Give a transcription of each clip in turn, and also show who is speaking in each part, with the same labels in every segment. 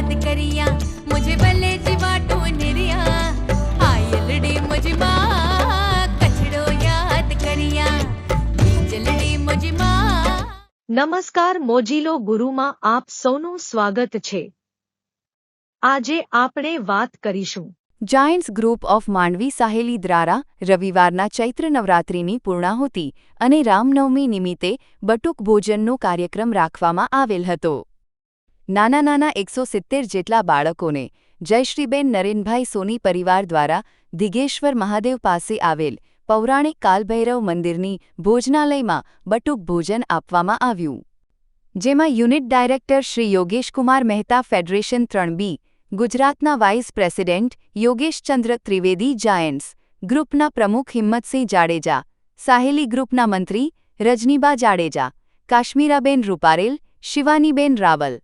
Speaker 1: याद करिया मुझे भले जीवाटो निरिया आयलड़ी मुझे माँ कचड़ो याद करिया बीजलड़ी मुझे माँ।
Speaker 2: નમસ્કાર મોજીલો ગુરુમાં આપ સૌનું સ્વાગત છે। આજે આપણે વાત કરીશું
Speaker 3: Giants group of Mandvi Saheli દ્વારા રવિવારના ચૈત્ર નવરાત્રિની પૂર્ણાહુતિ અને રામનવમી નિમિત્તે બટુક ભોજનનો કાર્યક્રમ રાખવામાં આવેલ હતો। નાના 170 જેટલા બાળકોને જયશ્રીબેન નરેનભાઈ સોની પરિવાર દ્વારા દિગેશ્વર મહાદેવ પાસે આવેલ પૌરાણિક કાલભૈરવ મંદિરની ભોજનાલયમાં બટુક ભોજન આપવામાં આવ્યું, જેમાં unit director Shri Yogeshkumar Mehta, federation 3B ગુજરાતના vice president Yogeshchandra Trivedi, Giants ગ્રુપના પ્રમુખ હિંમતસિંહ જાડેજા, સાહેલી ગ્રુપના મંત્રી રજનીબા જાડેજા, કાશ્મીરાબેન રૂપારેલ, શિવાનીબેન રાવલ,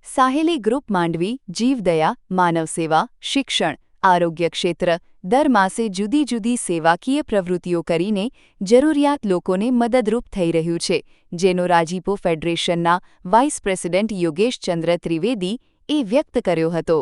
Speaker 3: સાહેલી ગ્રુપ માંડવી જીવદયા, માનવસેવા, શિક્ષણ, આરોગ્ય ક્ષેત્ર દર માસે જુદી જુદી સેવાકીય પ્રવૃત્તિઓ કરીને જરૂરિયાત લોકોને મદદરૂપ થઈ રહ્યું છે, જેનો રાજીપો ફેડરેશનના વાઇસ પ્રેસિડેન્ટ યોગેશચંદ્ર ત્રિવેદી એ વ્યક્ત કર્યો હતો।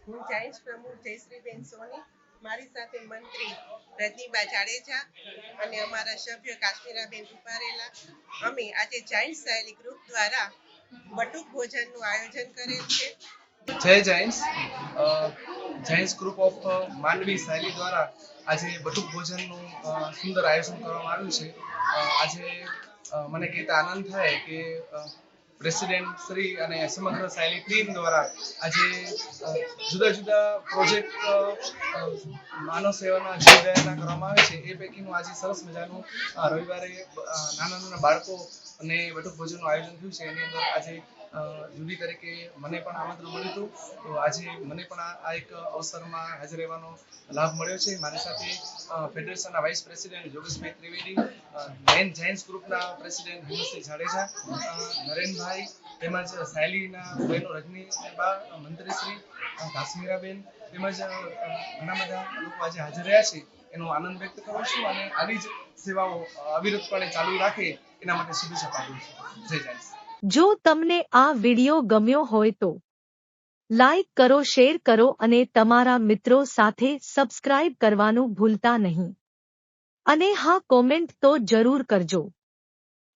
Speaker 4: હું જાયન્ટ્સ પ્રમુખ જયશ્રીબેન સોની, મારી સાથે મંત્રી રજનીબા જાડેજા અને અમારા સભ્ય કાશ્મીરાબેન રૂપારેલા, અમે આજે જાયન્ટ્સ સાહેલી ગ્રુપ દ્વારા બટુક ભોજનનું આયોજન કરેલ છે।
Speaker 5: જય Giants. Giants group of Mandvi Saheli દ્વારા આજે બટુક ભોજનનું સુંદર આયોજન કરવામાં આવ્યું છે। આજે મને કહેતા આનંદ થાય કે પ્રેસિડેન્ટ શ્રી અને સમગ્ર સાહેલી ટીમ દ્વારા આજે જુદા જુદા પ્રોજેક્ટ માનવ સેવાના જીવદયાના કરવામાં આવે છે। એ પૈકીનું આજે સરસ મજાનું રવિવારે નાના નાના બાળકો અને બટુક ભોજનનું આયોજન થયું છે. એની અંદર આજે જુરી તરીકે મને પણ આમંત્રણ મળ્યું હતું. તો આજે મને પણ આ એક અવસરમાં હાજર રહેવાનો લાભ મળ્યો છે. મારી સાથે ફેડરેશનના વાઇસ પ્રેસિડેન્ટ યોગેશભાઈ ત્રિવેદી, મેન જાયન્ટ્સ ગ્રુપના પ્રેસિડેન્ટ હિમતસિંહ જાડેજા, નરેનભાઈ, તેમજ સાયલીના બહેનો રજનીબા, મંત્રીશ્રી કાશ્મીરાબેન, તેમજ ઘણા બધા લોકો આજે હાજર રહ્યા છે. એનો આનંદ વ્યક્ત કરું છું અને આવી જ સેવાઓ અવિરતપણે ચાલુ રાખે એના માટે શુભેચ્છા પાઠવું છું. જય જાયન્ટ્સ.
Speaker 2: જો તમને આ વિડિયો ગમ્યો હોય તો લાઈક કરો, શેર કરો અને તમારા મિત્રો સાથે સબસ્ક્રાઇબ કરવાનું ભૂલતા નહીં. અને હા, કોમેન્ટ તો જરૂર કરજો.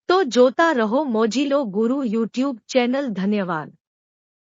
Speaker 2: તો જોતા રહો મોજીલો ગુરુ યુટ્યુબ ચેનલ. ધન્યવાદ.